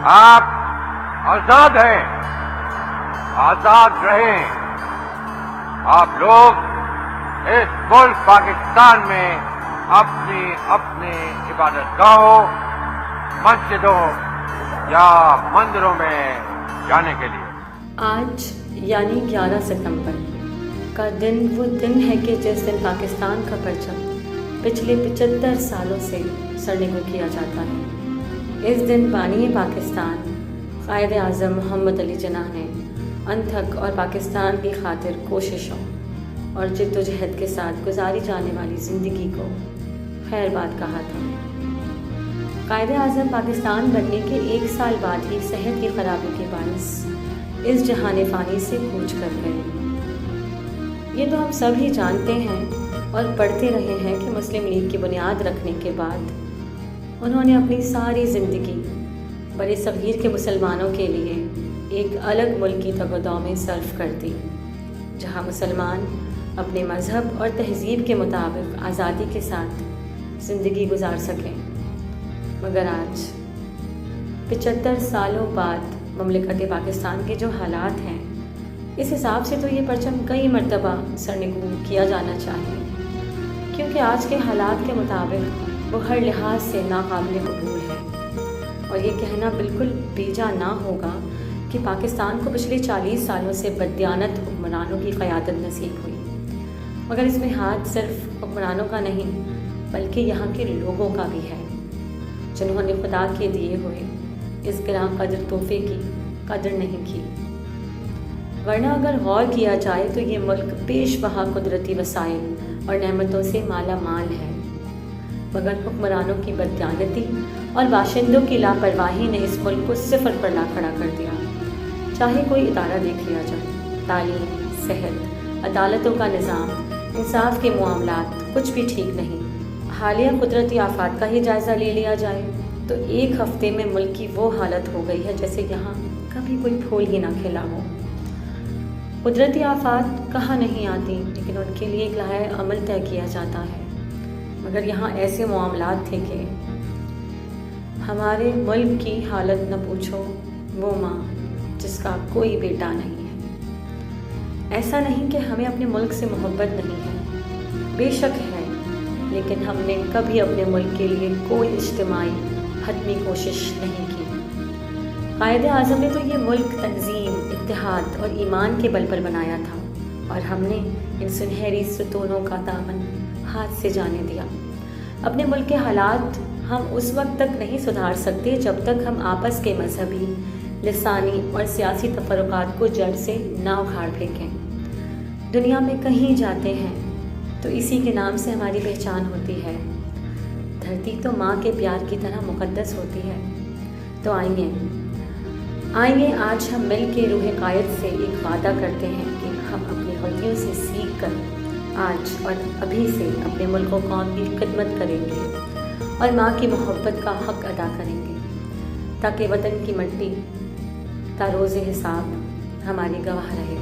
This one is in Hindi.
आप आजाद हैं, आजाद रहें। आप लोग इस मुल्क पाकिस्तान में अपनी अपनी इबादतगाहों, मस्जिदों या मंदिरों में जाने के लिए। आज यानी 11 सितंबर का दिन वो दिन है कि जिस दिन पाकिस्तान का परचम पिछले 75 सालों से सड़ने को किया जाता है। इस दिन बानी पाकिस्तान कायद आज़म मोहम्मद अली जिन्ना ने अनथक और पाकिस्तान की खातिर कोशिशों और जिद्दोजहद के साथ गुजारी जाने वाली ज़िंदगी को खैरबाद कहा था। कायद आज़म पाकिस्तान बनने के 1 साल बाद ही सेहत की खराबी के बायस इस जहान फ़ानी से कूच कर गए। ये तो हम सब ही जानते हैं और पढ़ते रहे हैं कि मुस्लिम लीग की बुनियाद रखने के बाद उन्होंने अपनी सारी ज़िंदगी बड़े सग़ीर के मुसलमानों के लिए एक अलग मुल्क की तगदाओं में सर्फ कर दी, जहाँ मुसलमान अपने मज़हब और तहज़ीब के मुताबिक आज़ादी के साथ ज़िंदगी गुजार सकें। मगर आज 75 सालों बाद ममलिकत पाकिस्तान के जो हालात हैं, इस हिसाब से तो ये परचम कई मरतबा सड़ने को किया जाना चाहिए, क्योंकि आज के हालात के मुताबिक वो हर लिहाज से नाकाबिल कबूल है। और ये कहना बिल्कुल बेजा ना होगा कि पाकिस्तान को पिछले 40 सालों से बददियानत हुक्मरानों की क़यादत नसीब हुई, मगर इसमें हाथ सिर्फ हुक्मरानों का नहीं बल्कि यहाँ के लोगों का भी है, जिन्होंने खुदा के दिए हुए इस गिरां कदर तोहफे की कदर नहीं की। वरना अगर गौर किया जाए तो ये मुल्क बेशबहा कुदरती वसाइल और नेमतों से माला माल है, मगर हुक्मरानों की बददियानती और बाशिंदों की लापरवाही ने इस मुल्क को सिफर पर ला खड़ा कर दिया। चाहे कोई इदारा देख लिया जाए, तालीम, सेहत, अदालतों का निज़ाम, इंसाफ के मामलात, कुछ भी ठीक नहीं। हालिया कुदरती आफात का ही जायज़ा ले लिया जाए तो 1 हफ्ते में मुल्क की वो हालत हो गई है जैसे यहाँ कभी कोई फूल ही ना खिला हो। कुदरती आफात कहाँ नहीं आती, लेकिन उनके लिए एक लाहे अमल तय किया जाता है। मगर यहाँ ऐसे मामलात थे कि हमारे मुल्क की हालत न पूछो, वो माँ जिसका कोई बेटा नहीं है। ऐसा नहीं कि हमें अपने मुल्क से मोहब्बत नहीं है, बेशक है, लेकिन हमने कभी अपने मुल्क के लिए कोई इज्तिमाई हतमी कोशिश नहीं की। कायद आज़म ने तो ये मुल्क तंजीम, इत्तेहाद और ईमान के बल पर बनाया था, और हमने इन सुनहरी सुतूनों का दामन हाथ से जाने दिया। अपने मुल्क के हालात हम उस वक्त तक नहीं सुधार सकते जब तक हम आपस के मजहबी, लिसानी और सियासी तफर्रुकात को जड़ से ना उखाड़ फेंकें। दुनिया में कहीं जाते हैं तो इसी के नाम से हमारी पहचान होती है। धरती तो माँ के प्यार की तरह मुक़द्दस होती है। तो आइए आज हम मिल के रूह कायद से एक वादा करते हैं कि हम अपनी गलतियों से सीख कर आज और अभी से अपने मुल्क और कौम की खिदमत करेंगे और माँ की मोहब्बत का हक़ अदा करेंगे, ताकि वतन की मिट्टी तारोज़े हिसाब हमारी गवाह रहे।